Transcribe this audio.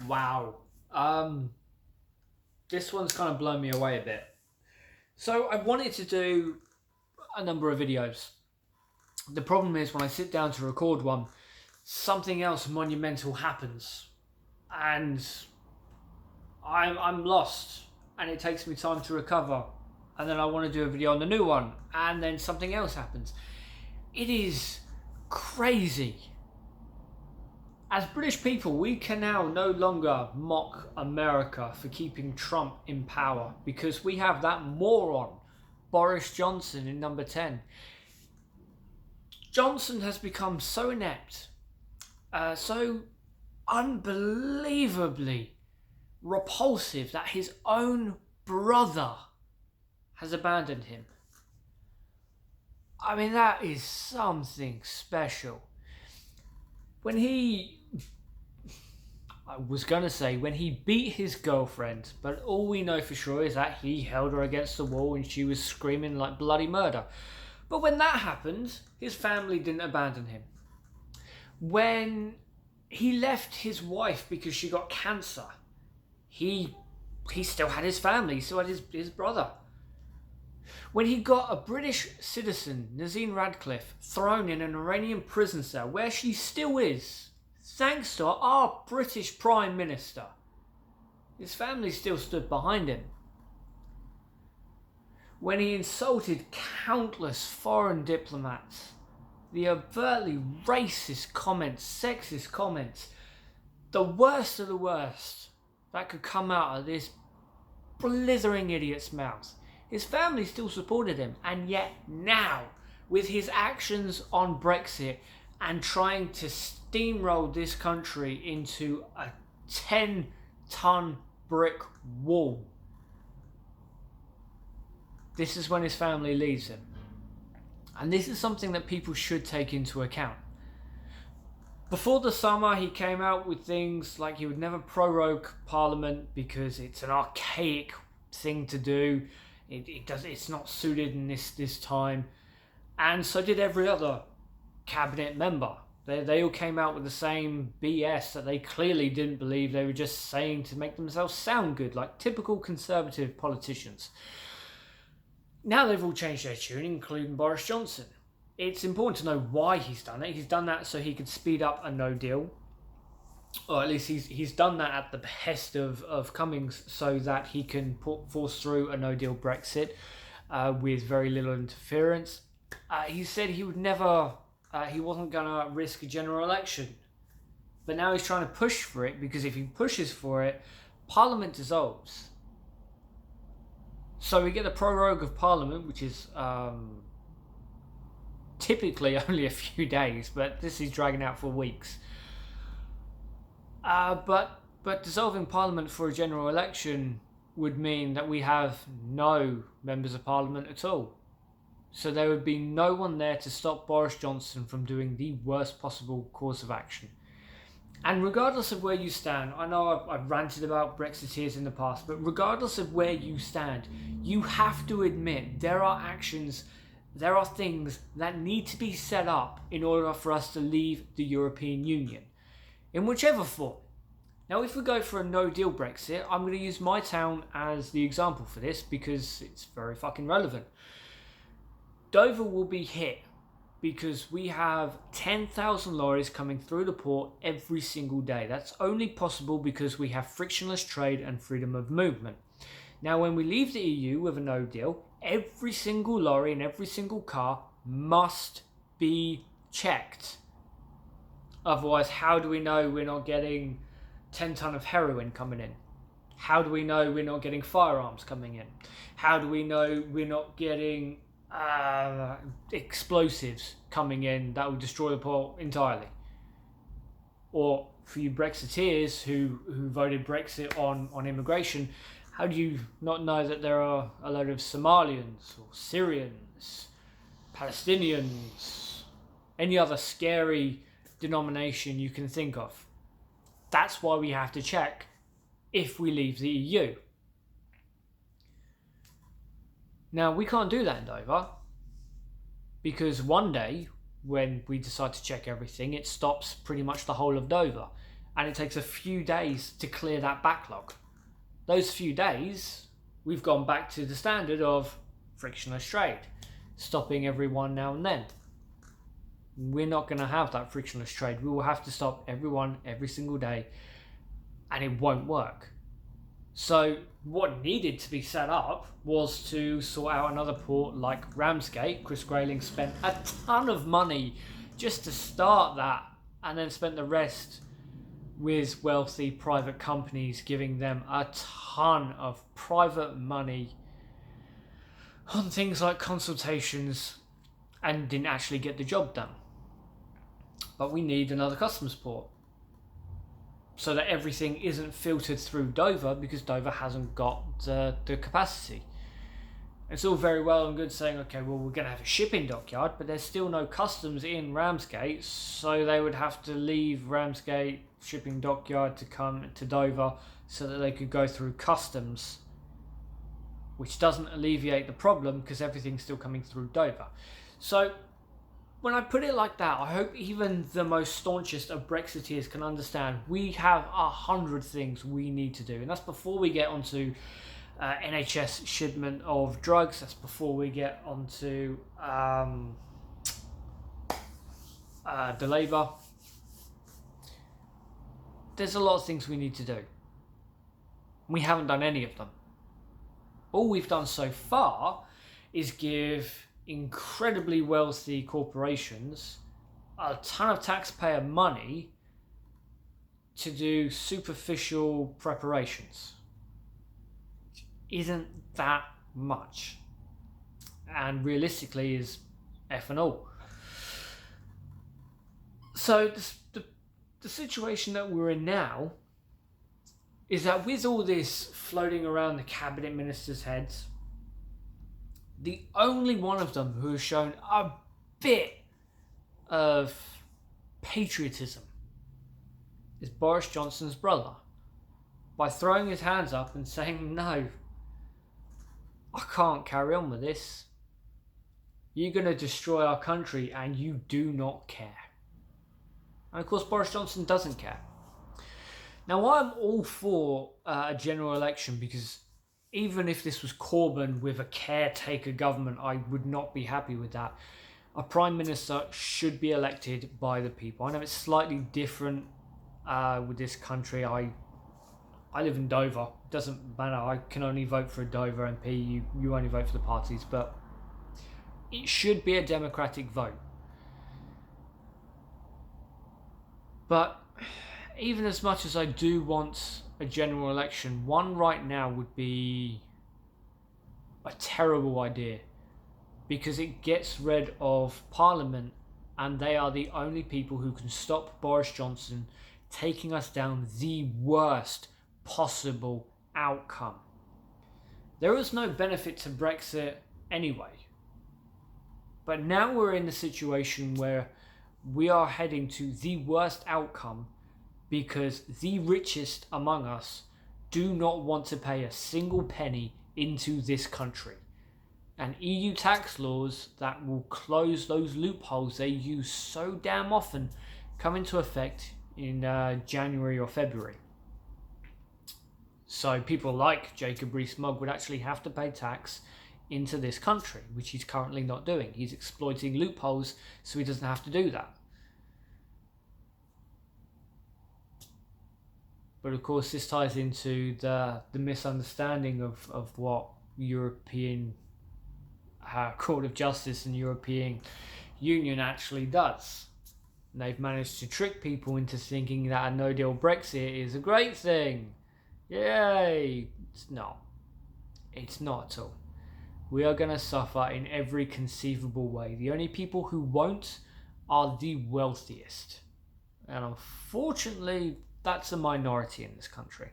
Wow. This one's kind of blown me away a bit. So I wanted to do a number of videos. The problem is when I sit down to record one, something else monumental happens, and I'm lost, and it takes me time to recover, and then I want to do a video on the new one, and then something else happens. It is crazy. As British people, we can now no longer mock America for keeping Trump in power because we have that moron, Boris Johnson, in number 10. Johnson has become so inept, so unbelievably repulsive that his own brother has abandoned him. I mean, that is something special. When he beat his girlfriend, but all we know for sure is that he held her against the wall and she was screaming like bloody murder. But when that happened, his family didn't abandon him. When he left his wife because she got cancer, he still had his family, he still had his brother. When he got a British citizen, Nazine Radcliffe, thrown in an Iranian prison cell, where she still is, thanks to our British Prime Minister, his family still stood behind him. When he insulted countless foreign diplomats, the overtly racist comments, sexist comments, the worst of the worst that could come out of this blithering idiot's mouth, his family still supported him, and yet now, with his actions on Brexit and trying to steamroll this country into a 10-ton brick wall, this is when his family leaves him. And this is something that people should take into account. Before the summer, he came out with things like he would never prorogue Parliament because it's an archaic thing to do. It's not suited in this time, and so did every other cabinet member. They all came out with the same BS that they clearly didn't believe. They were just saying to make themselves sound good, like typical Conservative politicians. Now they've all changed their tune, including Boris Johnson. It's important to know why he's done it. He's done that so he could speed up a no deal. Or at least he's done that at the behest of Cummings so that he can force through a no-deal Brexit with very little interference. He said he would never, he wasn't going to risk a general election. But now he's trying to push for it because if he pushes for it, Parliament dissolves. So we get the prorogue of Parliament, which is typically only a few days, but this is dragging out for weeks. But dissolving Parliament for a general election would mean that we have no members of Parliament at all. So there would be no one there to stop Boris Johnson from doing the worst possible course of action. And regardless of where you stand, I know I've ranted about Brexiteers in the past, but regardless of where you stand, you have to admit there are things that need to be set up in order for us to leave the European Union. In whichever form. Now, if we go for a no-deal Brexit, I'm going to use my town as the example for this because it's very fucking relevant. Dover will be hit because we have 10,000 lorries coming through the port every single day. That's only possible because we have frictionless trade and freedom of movement. Now, when we leave the EU with a no-deal, every single lorry and every single car must be checked. Otherwise, how do we know we're not getting 10 ton of heroin coming in? How do we know we're not getting firearms coming in? How do we know we're not getting explosives coming in that will destroy the port entirely? Or for you Brexiteers who voted Brexit on immigration, how do you not know that there are a load of Somalians or Syrians, Palestinians, any other scary denomination you can think of? That's why we have to check if we leave the EU. Now, we can't do that in Dover because one day when we decide to check everything, it stops pretty much the whole of Dover. and it takes a few days to clear that backlog. Those few days, we've gone back to the standard of frictionless trade, stopping everyone now and then. We're not going to have that frictionless trade. We will have to stop everyone every single day, and it won't work. So what needed to be set up was to sort out another port like Ramsgate. Chris Grayling spent a ton of money just to start that, and then spent the rest with wealthy private companies, giving them a ton of private money on things like consultations, and didn't actually get the job done. But we need another customs port so that everything isn't filtered through Dover, because Dover hasn't got the capacity. It's all very well and good saying, okay, well, we're going to have a shipping dockyard, but there's still no customs in Ramsgate, so they would have to leave Ramsgate shipping dockyard to come to Dover so that they could go through customs, which doesn't alleviate the problem because everything's still coming through Dover. So when I put it like that, I hope even the most staunchest of Brexiteers can understand we have 100 things we need to do. And that's before we get onto NHS shipment of drugs. That's before we get onto the Labour. There's a lot of things we need to do. We haven't done any of them. All we've done so far is give incredibly wealthy corporations a ton of taxpayer money to do superficial preparations. Isn't that much? And realistically is F&O. So the situation that we're in now is that with all this floating around the cabinet ministers' heads, the only one of them who has shown a bit of patriotism is Boris Johnson's brother, by throwing his hands up and saying, no, I can't carry on with this. You're going to destroy our country and you do not care. And of course Boris Johnson doesn't care. Now I'm all for a general election, because even if this was Corbyn with a caretaker government, I would not be happy with that. A Prime Minister should be elected by the people. I know it's slightly different with this country. I live in Dover. It doesn't matter. I can only vote for a Dover MP. You only vote for the parties. But it should be a democratic vote. But even as much as I do want a general election, one right now would be a terrible idea, because it gets rid of Parliament, and they are the only people who can stop Boris Johnson taking us down the worst possible outcome. There was no benefit to Brexit anyway, but now we're in the situation where we are heading to the worst outcome, because the richest among us do not want to pay a single penny into this country. And EU tax laws that will close those loopholes they use so damn often come into effect in January or February. So people like Jacob Rees-Mogg would actually have to pay tax into this country, which he's currently not doing. He's exploiting loopholes so he doesn't have to do that. But of course this ties into the misunderstanding of what European Court of Justice and European Union actually does. And they've managed to trick people into thinking that a no-deal Brexit is a great thing. Yay! It's not. It's not at all. We are going to suffer in every conceivable way. The only people who won't are the wealthiest. And unfortunately, that's a minority in this country.